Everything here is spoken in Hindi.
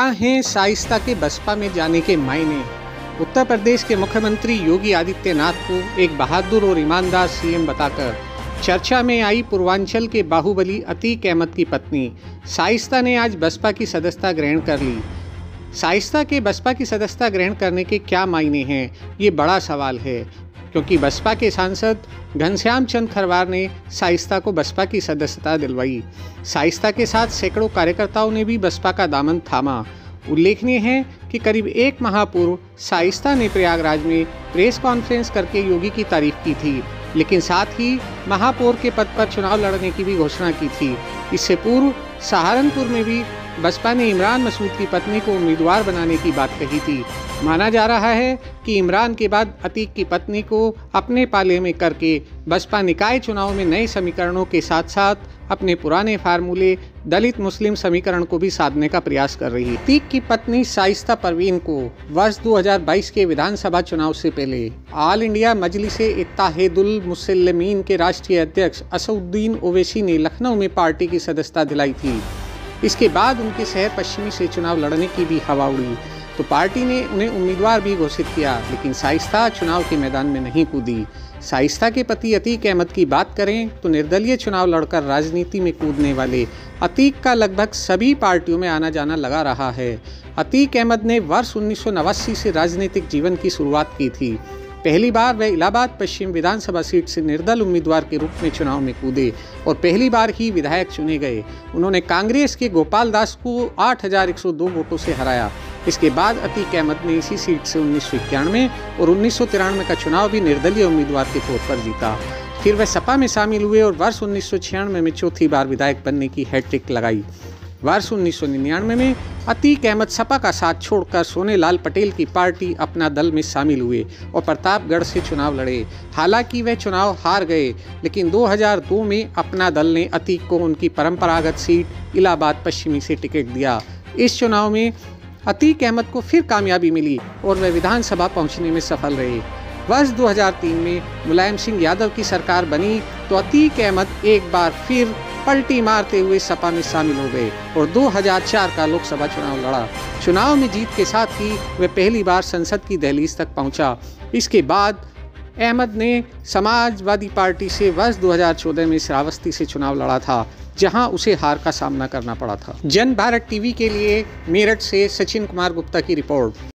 क्या हैं शाइस्ता के बसपा में जाने के मायने। उत्तर प्रदेश के मुख्यमंत्री योगी आदित्यनाथ को एक बहादुर और ईमानदार सीएम बताकर चर्चा में आई पूर्वांचल के बाहुबली अतीक अहमद की पत्नी शाइस्ता ने आज बसपा की सदस्यता ग्रहण कर ली। शाइस्ता के बसपा की सदस्यता ग्रहण करने के क्या मायने हैं, ये बड़ा सवाल है, क्योंकि बसपा के सांसद घनश्याम चंद खरवार ने शाइस्ता को बसपा की सदस्यता दिलवाई। शाइस्ता के साथ सैकड़ों कार्यकर्ताओं ने भी बसपा का दामन थामा। उल्लेखनीय है कि करीब एक माह पूर्व शाइस्ता ने प्रयागराज में प्रेस कॉन्फ्रेंस करके योगी की तारीफ की थी, लेकिन साथ ही महापौर के पद पर चुनाव लड़ने की भी घोषणा की थी। इससे पूर्व सहारनपुर में भी बसपा ने इमरान मसूद की पत्नी को उम्मीदवार बनाने की बात कही थी। माना जा रहा है कि इमरान के बाद अतीक की पत्नी को अपने पाले में करके बसपा निकाय चुनाव में नए समीकरणों के साथ साथ अपने पुराने फार्मूले दलित मुस्लिम समीकरण को भी साधने का प्रयास कर रही है। अतीक की पत्नी शाइस्ता परवीन को वर्ष 2022 के विधानसभा चुनाव से पहले ऑल इंडिया मजलिस-ए-इत्तेहादुल मुस्लिमीन के राष्ट्रीय अध्यक्ष असदुद्दीन ओवैसी ने लखनऊ में पार्टी की सदस्यता दिलाई थी। इसके बाद उनके शहर पश्चिमी से चुनाव लड़ने की भी हवा उड़ी तो पार्टी ने उन्हें उम्मीदवार भी घोषित किया, लेकिन शाइस्ता चुनाव के मैदान में नहीं कूदी। शाइस्ता के पति अतीक अहमद की बात करें तो निर्दलीय चुनाव लड़कर राजनीति में कूदने वाले अतीक का लगभग सभी पार्टियों में आना जाना लगा रहा है। अतीक अहमद ने वर्ष 1989 से राजनीतिक जीवन की शुरुआत की थी। पहली बार वह इलाहाबाद पश्चिम विधानसभा सीट से निर्दल उम्मीदवार के रूप में चुनाव में कूदे और पहली बार ही विधायक चुने गए। उन्होंने कांग्रेस के गोपाल दास को 8102 वोटों से हराया। इसके बाद अतीक अहमद ने इसी सीट से 1991 और 1993 का चुनाव भी निर्दलीय उम्मीदवार के तौर पर जीता। फिर वह सपा में शामिल हुए और वर्ष 1996 में चौथी बार विधायक बनने की हैट्रिक लगाई। वर्ष 1999 में अतीक अहमद सपा का साथ छोड़कर सोनेलाल पटेल की पार्टी अपना दल में शामिल हुए और प्रतापगढ़ से चुनाव लड़े। हालांकि वह चुनाव हार गए, लेकिन 2002 में अपना दल ने अतीक को उनकी परंपरागत सीट इलाहाबाद पश्चिमी से टिकट दिया। इस चुनाव में अतीक अहमद को फिर कामयाबी मिली और वह विधानसभा पहुंचने में सफल रहे। वर्ष 2003 में मुलायम सिंह यादव की सरकार बनी तो अतीक अहमद एक बार फिर पलटी मारते हुए सपा में शामिल हो गए और 2004 का लोकसभा चुनाव लड़ा। चुनाव में जीत के साथ ही वह पहली बार संसद की दहलीज तक पहुंचा। इसके बाद अहमद ने समाजवादी पार्टी से वर्ष 2014 में श्रावस्ती से चुनाव लड़ा था, जहां उसे हार का सामना करना पड़ा था। जन भारत टीवी के लिए मेरठ से सचिन कुमार गुप्ता की रिपोर्ट।